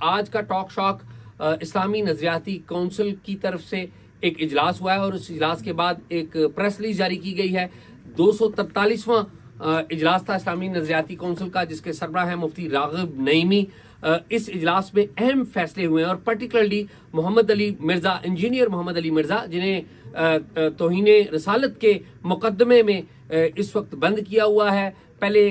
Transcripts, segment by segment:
آج کا ٹاک شاک اسلامی نظریاتی کونسل کی طرف سے ایک اجلاس ہوا ہے اور اس اجلاس کے بعد ایک پریس ریلیز جاری کی گئی ہے. 243واں اجلاس تھا اسلامی نظریاتی کونسل کا، جس کے سربراہ ہیں مفتی راغب نعیمی. اس اجلاس میں اہم فیصلے ہوئے ہیں اور پرٹیکولرلی محمد علی مرزا، انجینئر محمد علی مرزا، جنہیں توہین رسالت کے مقدمے میں اس وقت بند کیا ہوا ہے. پہلے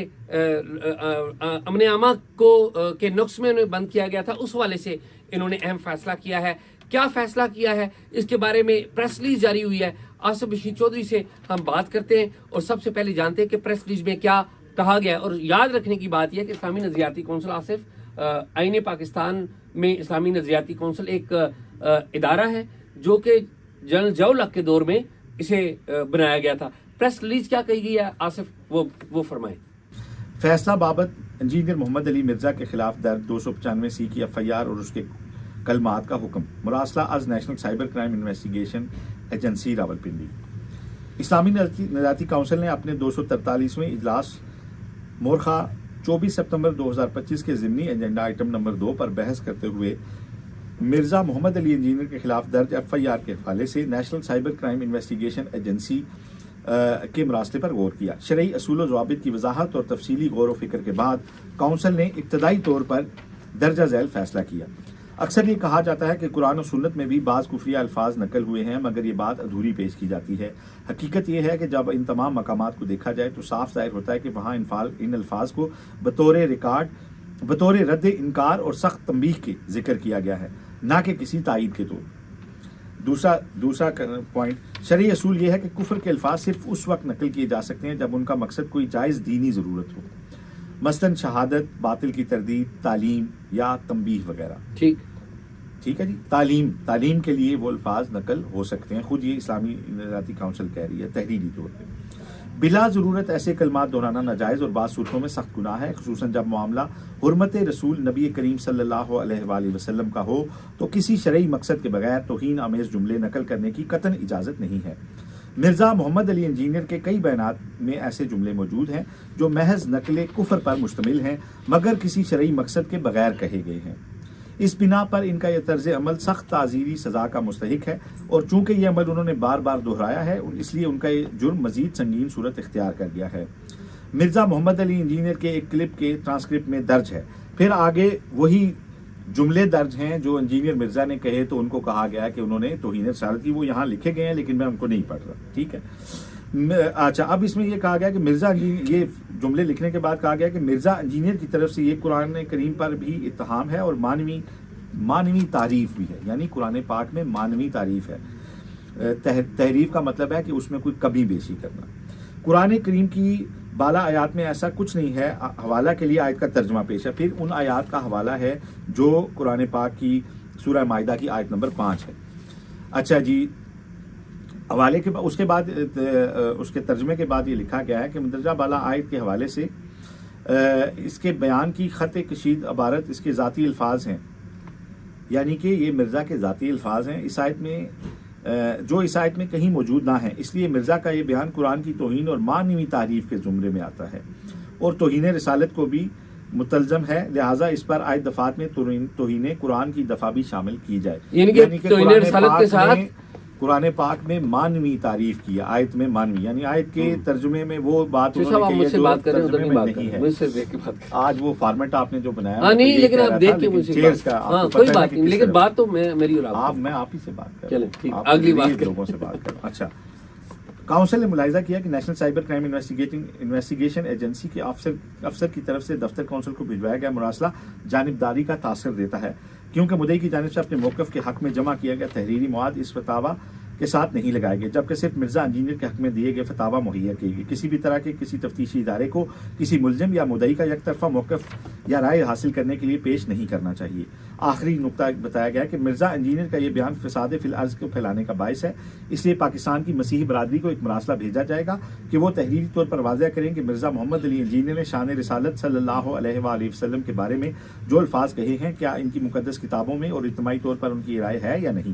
امن عامہ کو کے نقص میں انہیں بند کیا گیا تھا، اس حوالے سے انہوں نے اہم فیصلہ کیا ہے. کیا فیصلہ کیا ہے اس کے بارے میں پریس ریلیز جاری ہوئی ہے. آصف بشیر چودھری سے ہم بات کرتے ہیں اور سب سے پہلے جانتے ہیں کہ پریس ریلیز میں کیا کہا گیا ہے. اور یاد رکھنے کی بات یہ ہے کہ اسلامی نظریاتی کونسل، آصف، آئین پاکستان میں اسلامی نظریاتی کونسل ایک ادارہ ہے جو کہ جنرل ضیاء الحق کے دور میں اسے بنایا گیا تھا. پریس ریلیز کیا کہی گئی ہے آصف، وہ فرمائیں. فیصلہ بابت انجینئر محمد علی مرزا کے خلاف درج 295 کی FIR اور اس کے کلمات کا حکم. مراسلہ از National Cyber Crime Investigation Agency Rawalpindi. اسلامی نظریاتی کونسل نے اپنے 243ویں اجلاس مورخہ 24 سپتمبر 2025 کے ضمنی ایجنڈا آئٹم نمبر 2 پر بحث کرتے ہوئے مرزا محمد علی انجینئر کے خلاف درج FIR کے حوالے سے national Cyber Crime Investigation agency کے مراسلے پر غور کیا. شرعی اصول و ضوابط کی وضاحت اور تفصیلی غور و فکر کے بعد کونسل نے ابتدائی طور پر درجہ ذیل فیصلہ کیا. اکثر یہ کہا جاتا ہے کہ قرآن و سنت میں بھی بعض کفریہ الفاظ نقل ہوئے ہیں، مگر یہ بات ادھوری پیش کی جاتی ہے. حقیقت یہ ہے کہ جب ان تمام مقامات کو دیکھا جائے تو صاف ظاہر ہوتا ہے کہ وہاں ان الفاظ کو بطور رد انکار اور سخت تنبیہ کے ذکر کیا گیا ہے، نہ کہ کسی تائید کے طور. دوسرا پوائنٹ، شرعی اصول یہ ہے کہ کفر کے الفاظ صرف اس وقت نقل کیے جا سکتے ہیں جب ان کا مقصد کوئی جائز دینی ضرورت ہو، مثلاً شہادت، باطل کی تردید، تعلیم یا تنبیہ وغیرہ. ٹھیک ہے جی. تعلیم کے لیے وہ الفاظ نقل ہو سکتے ہیں. خود یہ اسلامی نظریاتی کونسل کہہ رہی ہے تحریری طور پہ. بلا ضرورت ایسے کلمات دہرانا ناجائز اور بعض صورتوں میں سخت گناہ ہے، خصوصاً جب معاملہ حرمت رسول نبی کریم صلی اللہ علیہ وآلہ وسلم کا ہو تو کسی شرعی مقصد کے بغیر توہین آمیز جملے نقل کرنے کی قطعاً اجازت نہیں ہے. مرزا محمد علی انجینئر کے کئی بیانات میں ایسے جملے موجود ہیں جو محض نقل کفر پر مشتمل ہیں مگر کسی شرعی مقصد کے بغیر کہے گئے ہیں. اس بنا پر ان کا یہ طرز عمل سخت تعزیری سزا کا مستحق ہے، اور چونکہ یہ عمل انہوں نے بار بار دہرایا ہے اس لیے ان کا یہ جرم مزید سنگین صورت اختیار کر گیا ہے. مرزا محمد علی انجینئر کے ایک کلپ کے ٹرانسکرپٹ میں درج ہے، پھر آگے وہی جملے درج ہیں جو انجینئر مرزا نے کہے تو ان کو کہا گیا کہ انہوں نے توہین رسالت کی. وہ یہاں لکھے گئے ہیں لیکن میں ان کو نہیں پڑھ رہا. ٹھیک ہے. اچھا، اب اس میں یہ کہا گیا کہ مرزا، یہ جملے لکھنے کے بعد کہا گیا کہ مرزا انجینئر کی طرف سے یہ قرآن کریم پر بھی اتہام ہے اور مانوی تعریف بھی ہے. یعنی قرآن پاک میں مانوی تعریف ہے. تحریف کا مطلب ہے کہ اس میں کوئی کمی بیشی کرنا. قرآن کریم کی بالا آیات میں ایسا کچھ نہیں ہے. حوالہ کے لیے آیت کا ترجمہ پیش ہے. پھر ان آیات کا حوالہ ہے جو قرآن پاک کی سورہ مائدہ کی آیت نمبر 5 ہے. اچھا جی، حوالے کے اس کے بعد اس کے ترجمے کے بعد یہ لکھا گیا ہے کہ مندرجہ بالا آیت کے حوالے سے اس کے بیان کی خط کشید عبارت اس کے ذاتی الفاظ ہیں، یعنی کہ یہ مرزا کے ذاتی الفاظ ہیں اس آیت میں، جو اس آیت میں کہیں موجود نہ ہیں. اس لیے مرزا کا یہ بیان قرآن کی توہین اور مانوی تعریف کے زمرے میں آتا ہے اور توہین رسالت کو بھی متلزم ہے. لہٰذا اس پر آیت دفعات میں توہین قرآن کی دفعہ بھی شامل کی جائے. یعنی کہ توہین رسالت کے ساتھ قرآن پاک میں مانوی تعریف کیا. آیت میں مانوی یعنی آیت کے ترجمے میں وہ بات انہوں نے کہی جو ترجمے میں نہیں ہے. آج وہ فارمیٹ آپ نے جو بنایا نہیں، لیکن آپ دیکھ کے مجھ سے کوئی بات نہیں، لیکن بات تو میری اور آپ، میں آپ ہی سے بات کر چلیں ٹھیک، اگلی بات لوگوں سے بات کروں. اچھا، کونسل نے ملاحظہ کیا کہ national Cyber Crime Investigation agency کے افسر کی طرف سے دفتر کونسل کو بھجوایا گیا مراسلہ جانبداری کا تاثر دیتا ہے، کیونکہ مدعی کی جانب سے اپنے موقف کے حق میں جمع کیا گیا تحریری مواد اس فتاوی کے ساتھ نہیں لگائے گئے، جبکہ صرف مرزا انجینئر کے حق میں دیے گئے فتاوی مہیا کیے گئے. کسی بھی طرح کے کسی تفتیشی ادارے کو کسی ملزم یا مدعی کا یک طرفہ موقف یا رائے حاصل کرنے کے لیے پیش نہیں کرنا چاہیے. آخری نقطہ بتایا گیا کہ مرزا انجینئر کا یہ بیان فساد فی الارض کو پھیلانے کا باعث ہے، اس لیے پاکستان کی مسیحی برادری کو ایک مراسلہ بھیجا جائے گا کہ وہ تحریری طور پر واضح کریں کہ مرزا محمد علی انجینئر نے شان رسالت صلی اللہ علیہ وآلہ وسلم کے بارے میں جو الفاظ کہے ہیں کیا ان کی مقدس کتابوں میں اور اجتماعی طور پر ان کی رائے ہے یا نہیں.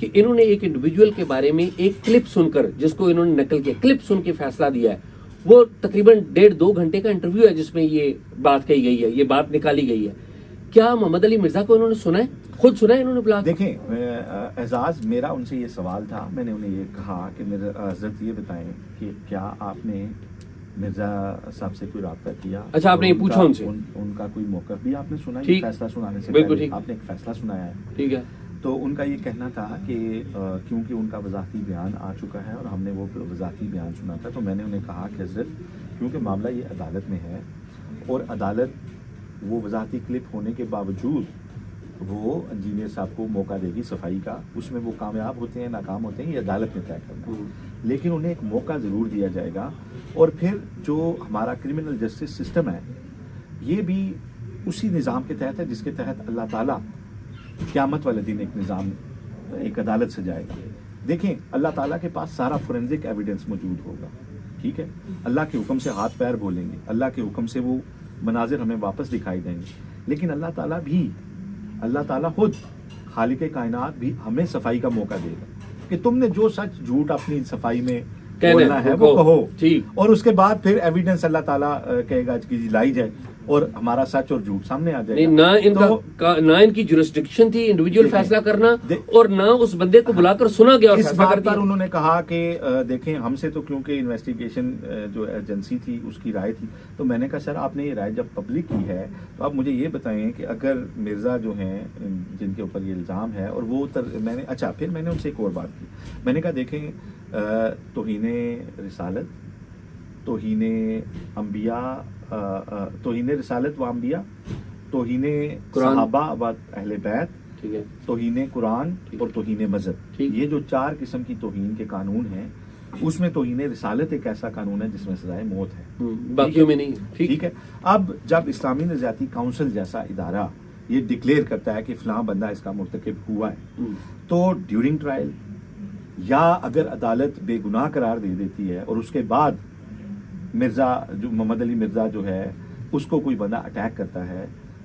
کہ انہوں نے ایک انڈیویجول کے بارے میں ایک کلپ سن کر، جس کو انہوں نے نقل کیا، کلپ سن کے فیصلہ دیا ہے. وہ تقریباً 1.5-2 گھنٹے کا انٹرویو ہے جس میں یہ بات کہی گئی ہے، یہ بات نکالی گئی ہے. کیا محمد علی مرزا کو انہوں نے سنا ہے؟ خود سنا ہے انہوں نے بلا؟ دیکھیں اعزاز، میرا ان سے یہ سوال تھا، میں نے انہیں یہ کہا کہ میرے حضرت یہ بتائیں کہ کیا آپ نے مرزا صاحب سے کوئی رابطہ کیا؟ اچھا، آپ نے یہ پوچھا ان سے؟ ان کا کوئی موقف بھی آپ نے سنا؟ ٹھیک، فیصلہ سنانے سے بالکل پہلے ٹھیک، آپ نے ایک فیصلہ سنایا ہے. ٹھیک ہے. تو ان کا یہ کہنا تھا کہ کیونکہ ان کا وضاحتی بیان آ چکا ہے اور ہم نے وہ وضاحتی بیان سنا تھا، تو میں نے انہیں کہا کہ حضرت کیونکہ معاملہ یہ عدالت میں ہے اور عدالت وہ وضاحتی کلپ ہونے کے باوجود وہ انجینئر صاحب کو موقع دے گی صفائی کا، اس میں وہ کامیاب ہوتے ہیں ناکام ہوتے ہیں یہ عدالت نے طے کرنا ہے، لیکن انہیں ایک موقع ضرور دیا جائے گا. اور پھر جو ہمارا کرمنل جسٹس سسٹم ہے یہ بھی اسی نظام کے تحت ہے جس کے تحت اللہ تعالیٰ قیامت والے دن ایک نظام، ایک عدالت سجائے گا. دیکھیں اللہ تعالیٰ کے پاس سارا فورنزک ایویڈنس موجود ہوگا، ٹھیک ہے، اللہ کے حکم سے ہاتھ پیر بولیں گے، اللہ کے حکم سے وہ مناظر ہمیں واپس دکھائی دیں گے، لیکن اللہ تعالیٰ خود خالق کائنات بھی ہمیں صفائی کا موقع دے گا کہ تم نے جو سچ جھوٹ اپنی صفائی میں بولنا ہے وہ کہو، اور اس کے بعد پھر ایویڈنس اللہ تعالیٰ کہے گا کہ لائی جائے اور ہمارا سچ اور جھوٹ سامنے آ جائے گا. نہ ان کی جورسڈکشن تھی انڈیویجول فیصلہ کرنا، اور نہ اس بندے کو بلا کر سنا گیا اور اس فیصلہ بات کر دیا. پر انہوں نے کہا کہ دیکھیں ہم سے تو کیونکہ انویسٹیگیشن جو ایجنسی تھی اس کی رائے تھی، تو میں نے کہا سر آپ نے یہ رائے جب پبلک کی ہے تو آپ مجھے یہ بتائیں کہ اگر مرزا جو ہیں جن کے اوپر یہ الزام ہے اور وہ میں نے اچھا پھر میں نے ان سے ایک اور بات کی، میں نے کہا دیکھیں توہین رسالت، توہین انبیاء، توہین رسالت و انبیاء، توہین صحابہ و اہل بیت، ٹھیک ہے، توہین قرآن اور توہین مذہب، یہ جو 4 قسم کی توہین کے قانون ہیں اس میں توہین رسالت ایک ایسا قانون ہے جس میں سزائے موت ہے، باقیوں میں نہیں. ٹھیک ہے. اب جب اسلامی نظریاتی کونسل جیسا ادارہ یہ ڈکلیئر کرتا ہے کہ فلاں بندہ اس کا مرتکب ہوا ہے، تو ڈیورنگ ٹرائل یا اگر عدالت بے گناہ قرار دے دیتی ہے اور اس کے بعد مرزا جو محمد علی مرزا جو ہے اس کو کوئی بندہ اٹیک کرتا ہے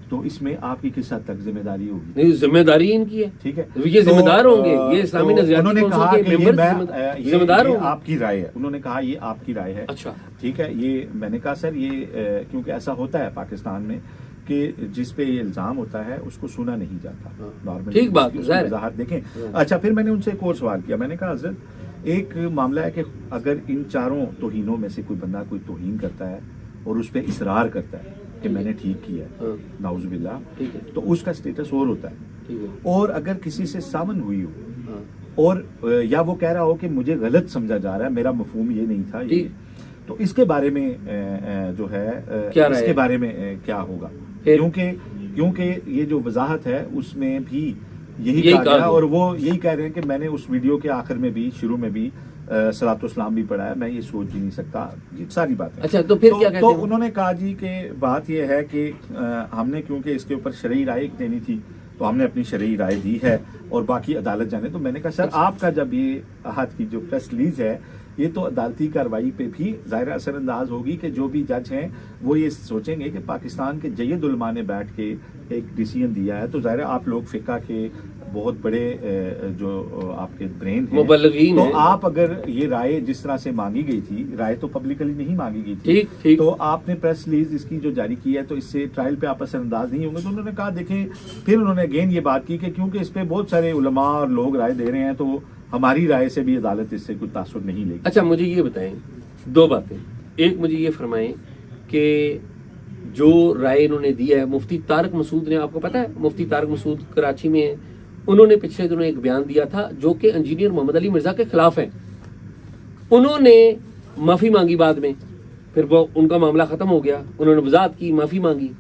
تو اس میں آپ کی کس حد تک ذمہ داری ہوگی؟ نہیں، ذمہ داری ان کی ہے، ٹھیک ہے، یہ ذمہ دار ہوں گے، یہ اسلامی نظریاتی انہوں نے کہا کونسل کے کہ ممبر ذمہ دار ہوں گے. آپ کی رائے ہے، انہوں نے کہا یہ آپ کی رائے ہے. اچھا، ٹھیک ہے. یہ میں نے کہا سر یہ کیونکہ ایسا ہوتا ہے پاکستان میں کہ جس پہ یہ الزام ہوتا ہے اس کو سنا نہیں جاتا نارمل. ٹھیک بات ہے، وضاحت دیکھیں. اچھا پھر میں نے ان سے ایک اور سوال کیا، میں نے کہا حضرت ایک معاملہ ہے کہ اگر ان 4 توہینوں میں سے کوئی بندہ کوئی توہین کرتا ہے اور اس پہ اصرار کرتا ہے کہ میں نے ٹھیک کیا ہے، نعوذ باللہ، تو اس کا سٹیٹس اور ہوتا ہے. اور اگر کسی سے سامن ہوئی ہو اور یا وہ کہہ رہا ہو کہ مجھے غلط سمجھا جا رہا ہے، میرا مفہوم یہ نہیں تھا، تو اس کے بارے میں جو ہے اس کے بارے میں کیا ہوگا؟ کیونکہ یہ جو وضاحت ہے اس میں بھی یہی کہا گیا اور وہ یہی کہہ رہے ہیں کہ میں نے اس ویڈیو کے آخر میں بھی شروع میں بھی صلاۃ و اسلام بھی پڑھا ہے، میں یہ سوچ ہی نہیں سکتا، یہ ساری باتیں. اچھا تو پھر کیا کہتے ہیں؟ تو انہوں نے کہا جی کہ بات یہ ہے کہ ہم نے کیونکہ اس کے اوپر شرعی رائے دینی تھی تو ہم نے اپنی شرعی رائے دی ہے اور باقی عدالت جانے. تو میں نے کہا سر آپ کا جب یہ آج کی جو پریس ریلیز ہے یہ تو عدالتی کارروائی پہ بھی ظاہر اثر انداز ہوگی کہ جو بھی جج ہیں وہ یہ سوچیں گے کہ پاکستان کے جید علماء نے بیٹھ کے ایک ڈیسیژن دیا ہے، تو ظاہر آپ لوگ فقہ کے بہت بڑے جو آپ کے برین ہیں، مبلغین ہیں، تو آپ اگر یہ رائے جس طرح سے مانگی گئی تھی، رائے تو پبلکلی نہیں مانگی گئی تھی، تو آپ نے پریس ریلیز اس کی جو جاری کی ہے تو اس سے ٹرائل پہ آپ اثر انداز نہیں ہوں گے. تو انہوں نے کہا دیکھیں، پھر انہوں نے اگین یہ بات کی کہ کیونکہ اس پہ بہت سارے علماء اور لوگ رائے دے رہے ہیں تو ہماری رائے سے بھی عدالت اس سے کوئی تاثر نہیں لے گی. اچھا مجھے یہ بتائیں 2 باتیں. ایک مجھے یہ فرمائیں کہ جو رائے انہوں نے دی ہے، مفتی طارق مسعود نے، آپ کو پتا ہے مفتی طارق مسعود کراچی میں ہیں، انہوں نے پچھلے دنوں ایک بیان دیا تھا جو کہ انجینئر محمد علی مرزا کے خلاف ہے. انہوں نے معافی مانگی بعد میں، پھر وہ ان کا معاملہ ختم ہو گیا، انہوں نے وضاحت کی، معافی مانگی.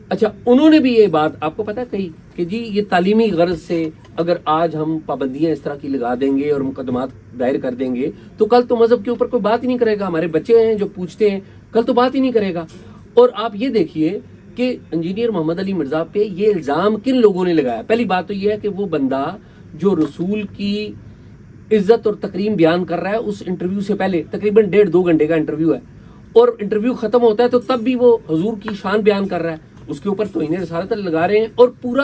اچھا انہوں نے بھی یہ بات آپ کو پتا ہے کہی کہ جی یہ تعلیمی غرض سے اگر آج ہم پابندیاں اس طرح کی لگا دیں گے اور مقدمات دائر کر دیں گے تو کل تو مذہب کے اوپر کوئی بات ہی نہیں کرے گا. ہمارے بچے ہیں جو پوچھتے ہیں، کل تو بات ہی نہیں کرے گا. اور آپ یہ دیکھیے کہ انجینئر محمد علی مرزا پہ یہ الزام کن لوگوں نے لگایا. پہلی بات تو یہ ہے کہ وہ بندہ جو رسول کی عزت اور تکریم بیان کر رہا ہے اس انٹرویو سے پہلے تقریباً 1.5-2 گھنٹے کا انٹرویو ہے، اور انٹرویو ختم ہوتا ہے تو تب بھی وہ حضور کی شان بیان کر رہا ہے، اس کے اوپر توہین رسالت لگا رہے ہیں اور پورا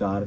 4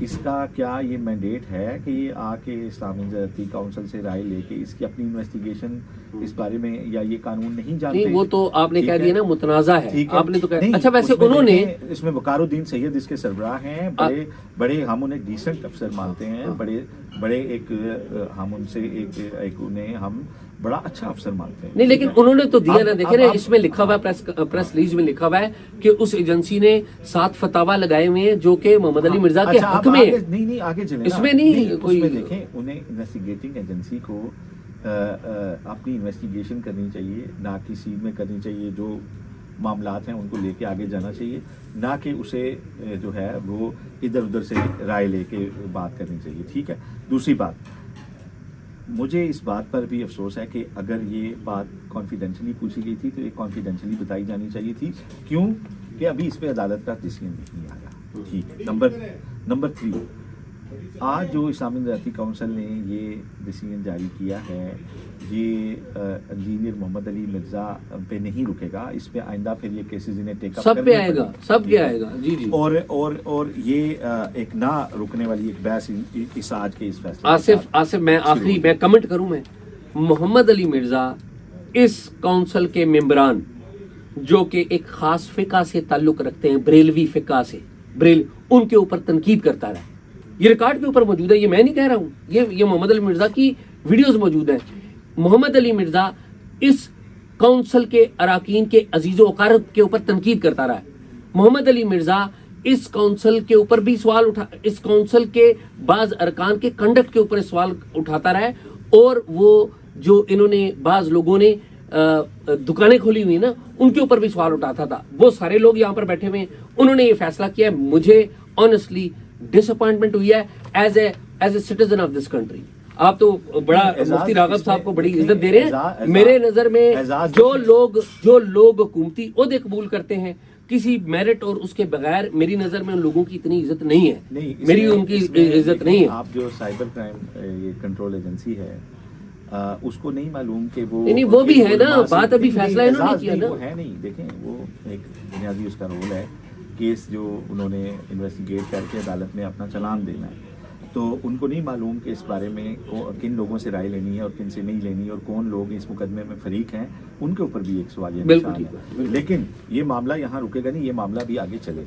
اس کا کیا یہ مینڈیٹ ہے کہ یہ آ کے اسلامی نظریاتی کونسل سے رائے لے کے اس کی اپنی انویسٹیگیشن اس بارے میں، یا یہ قانون نہیں جانتے؟ نہیں، وہ تو آپ نے کہہ دیا نا متنازع ہے، ٹھیک ہے، آپ نے تو نہیں، کہا اچھا ویسے اس میں انہوں نے دیکھیں، اس میں وقار الدین سید اس کے سربراہ ہیں، بڑے ہم انہیں ڈیسنٹ افسر مانتے ہیں، بڑے ایک ہم ان سے ایک انہیں ہم بڑا اچھا افسر مانتے ہیں. نہیں لیکن انہوں نے تو دیا نا، دیکھیں نا اب اس میں لکھا ہوا ہے، پریس ریلیز میں لکھا ہوا ہے کہ اس ایجنسی نے 7 فتاوا لگائے ہوئے ہیں جو کہ محمد علی مرزا کے حق میں ہیں. نہیں آگے چلیں، اس میں نہیں کوئی، اس میں دیکھیں انہیں انویسٹیگیٹنگ ایجنسی کو اپنی انویسٹیگیشن کرنی چاہیے، نہ کسی میں کرنی چاہیے، جو معاملات ہیں ان کو لے کے آگے جانا چاہیے، نہ کہ اسے جو ہے وہ ادھر ادھر سے رائے لے کے بات کرنی چاہیے. ٹھیک ہے. دوسری بات، مجھے اس بات پر بھی افسوس ہے کہ اگر یہ بات کانفیڈینشلی پوچھی گئی تھی تو یہ کانفیڈینشلی بتائی جانی چاہیے تھی. کیوں کہ ابھی اس پہ عدالت کا ڈیسیژن نہیں آیا. ٹھیک ہے. نمبر 3، آج جو اسلامی نظریاتی کونسل نے یہ ڈیسیژن جاری کیا ہے، یہ انجینئر محمد علی مرزا پہ نہیں رکے گا، اس پہ آئندہ پھر یہ کیسز انہیں ٹیک اپ سب پہ آئے گا، سب پہ آئے گا. جی جی. اور یہ ایک نہ رکنے والی ایک بحث اس آج کے اس فیصلے. آصف میں آخری میں کمنٹ کروں، میں محمد علی مرزا اس کونسل کے ممبران جو کہ ایک خاص فقہ سے تعلق رکھتے ہیں، بریلوی فقہ سے، ان کے اوپر تنقید کرتا رہا. یہ ریکارڈ کے اوپر موجود ہے، یہ میں نہیں کہہ رہا ہوں، یہ محمد علی مرزا کی ویڈیوز موجود ہیں. محمد علی مرزا اس کونسل کے اراکین کے عزیز و اقارب کے اوپر تنقید کرتا رہا ہے. محمد علی مرزا اس کونسل کے اوپر بھی سوال اس کونسل کے بعض ارکان کے کنڈکٹ کے اوپر سوال اٹھاتا رہا ہے، اور وہ جو انہوں نے بعض لوگوں نے دکانیں کھولی ہوئی نا ان کے اوپر بھی سوال اٹھاتا تھا. وہ سارے لوگ یہاں پر بیٹھے ہوئے ہیں، انہوں نے یہ فیصلہ کیا ہے. مجھے آنیسٹلی ڈس اپوائنٹمنٹ ہوئی ہے as a citizen of this country. آپ تو بڑا مفتی راغب صاحب کو بڑی عزت دے رہے ہیں. میرے نظر میں جو لوگ حکومتی عہدے قبول کرتے ہیں کسی میرٹ اور اس کے بغیر، میری نظر میں ان لوگوں کی اتنی عزت نہیں ہے، میری ان کی عزت نہیں ہے. آپ جو سائبر کرائم یہ کنٹرول ایجنسی ہے، اس کو نہیں معلوم کہ وہ بھی ہے نا، بات ابھی فیصلہ انہوں نے کیا نا. وہ ہے نہیں. دیکھیں وہ ایک بنیادی اس کا رول ہے، کیس جو انہوں نے انویسٹیگیٹ کر کے عدالت میں اپنا چلان دینا ہے، تو ان کو نہیں معلوم کہ اس بارے میں کن لوگوں سے رائے لینی ہے اور کن سے نہیں لینی، اور کون لوگ اس مقدمے میں فریق ہیں، ان کے اوپر بھی ایک سوالیہ نشان ہے. لیکن یہ معاملہ یہاں رکے گا نہیں، یہ معاملہ بھی آگے چلے گا.